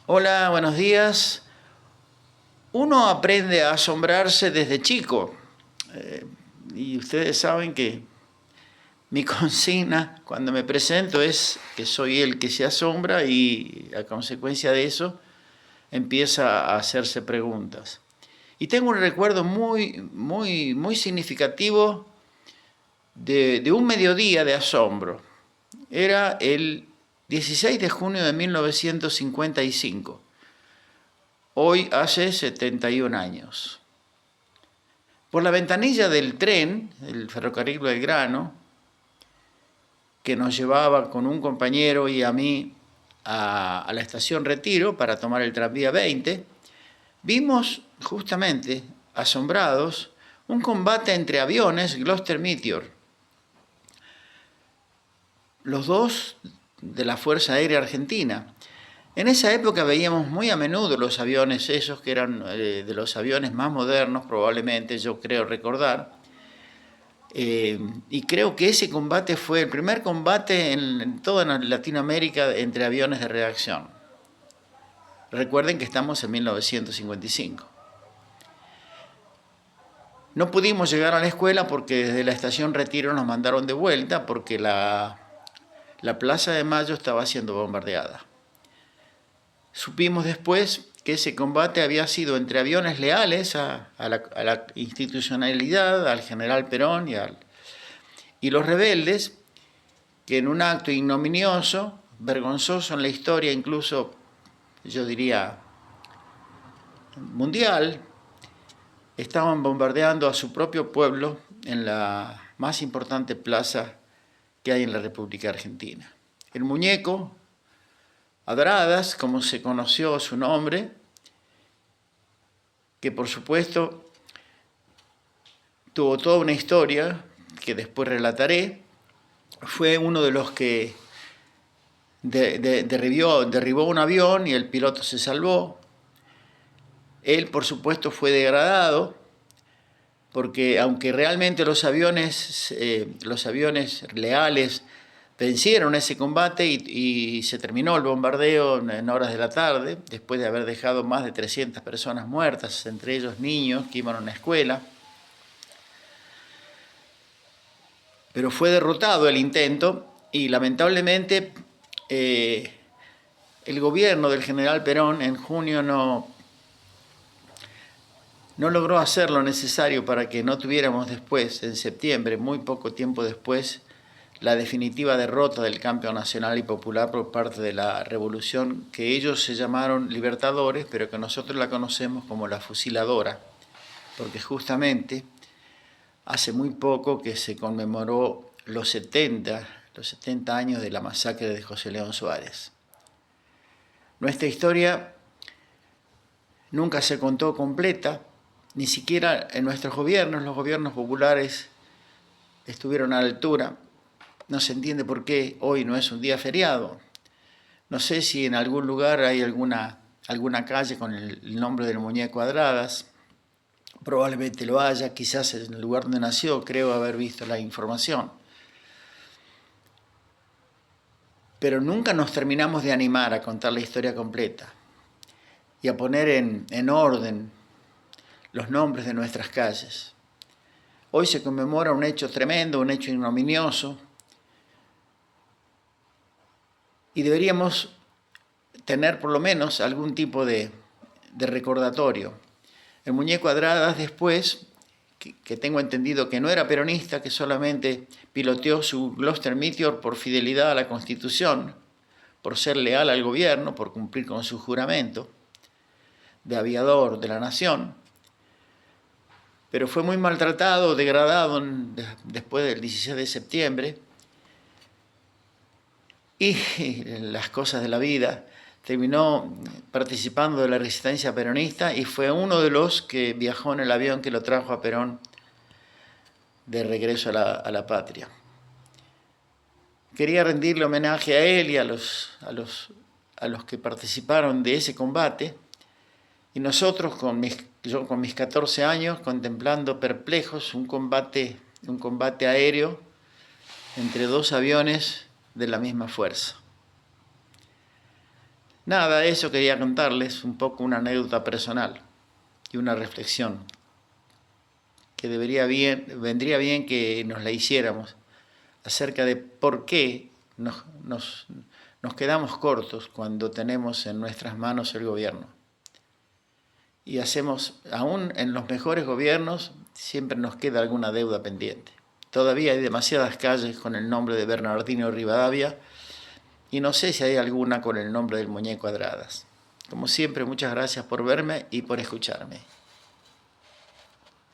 Hola, buenos días. Uno aprende a asombrarse desde chico. Eh, y ustedes saben que mi consigna cuando me presento es que soy el que se asombra y a consecuencia de eso empieza a hacerse preguntas. Y tengo un recuerdo muy significativo de un mediodía de asombro. Era el 16 de junio de 1955. Hoy hace 71 años. Por la ventanilla del tren, el ferrocarril Belgrano, que nos llevaba con un compañero y a mí a la estación Retiro para tomar el tranvía 20, vimos justamente, asombrados, un combate entre aviones Gloster Meteor, los dos de la Fuerza Aérea Argentina. En esa época veíamos muy a menudo los aviones esos, que eran de los aviones más modernos probablemente, yo creo recordar. Y creo que ese combate fue el primer combate en toda Latinoamérica entre aviones de reacción. Recuerden que estamos en 1955. No pudimos llegar a la escuela porque desde la estación Retiro nos mandaron de vuelta porque la Plaza de Mayo estaba siendo bombardeada. Supimos después que ese combate había sido entre aviones leales a la institucionalidad, al general Perón y los rebeldes, que en un acto ignominioso, vergonzoso en la historia, incluso yo diría mundial, estaban bombardeando a su propio pueblo en la más importante plaza que hay en la República Argentina. El muñeco, Adradas, como se conoció su nombre, que por supuesto tuvo toda una historia que después relataré, fue uno de los que derribó un avión y el piloto se salvó. Él, por supuesto, fue degradado porque aunque realmente los aviones leales vencieron ese combate y se terminó el bombardeo en horas de la tarde, después de haber dejado más de 300 personas muertas, entre ellos niños que iban a una escuela, pero fue derrotado el intento y lamentablemente el gobierno del general Perón en junio no logró hacer lo necesario para que no tuviéramos después, en septiembre, muy poco tiempo después, la definitiva derrota del cambio nacional y popular por parte de la revolución que ellos se llamaron libertadores, pero que nosotros la conocemos como la fusiladora, porque justamente hace muy poco que se conmemoró los 70 años de la masacre de José León Suárez. Nuestra historia nunca se contó completa, ni siquiera en nuestros gobiernos, los gobiernos populares estuvieron a la altura. No se entiende por qué hoy no es un día feriado. No sé si en algún lugar hay alguna calle con el nombre del muñeco Cuadradas. Probablemente lo haya, quizás en el lugar donde nació, creo haber visto la información. Pero nunca nos terminamos de animar a contar la historia completa y a poner en orden los nombres de nuestras calles. Hoy se conmemora un hecho tremendo, un hecho ignominioso, y deberíamos tener por lo menos algún tipo de recordatorio. El muñeco Adradas después, que tengo entendido que no era peronista, que solamente piloteó su Gloster Meteor por fidelidad a la Constitución, por ser leal al gobierno, por cumplir con su juramento de aviador de la nación, pero fue muy maltratado, degradado después del 16 de septiembre, y las cosas de la vida, terminó participando de la resistencia peronista y fue uno de los que viajó en el avión que lo trajo a Perón de regreso a la patria. Quería rendirle homenaje a él y a los que participaron de ese combate, y nosotros, yo con mis 14 años, contemplando perplejos un combate aéreo entre dos aviones de la misma fuerza. Nada, eso quería contarles, un poco una anécdota personal y una reflexión que vendría bien que nos la hiciéramos acerca de por qué nos quedamos cortos cuando tenemos en nuestras manos el gobierno. Y aún en los mejores gobiernos, siempre nos queda alguna deuda pendiente. Todavía hay demasiadas calles con el nombre de Bernardino Rivadavia y no sé si hay alguna con el nombre del muñeco Adradas. Como siempre, muchas gracias por verme y por escucharme.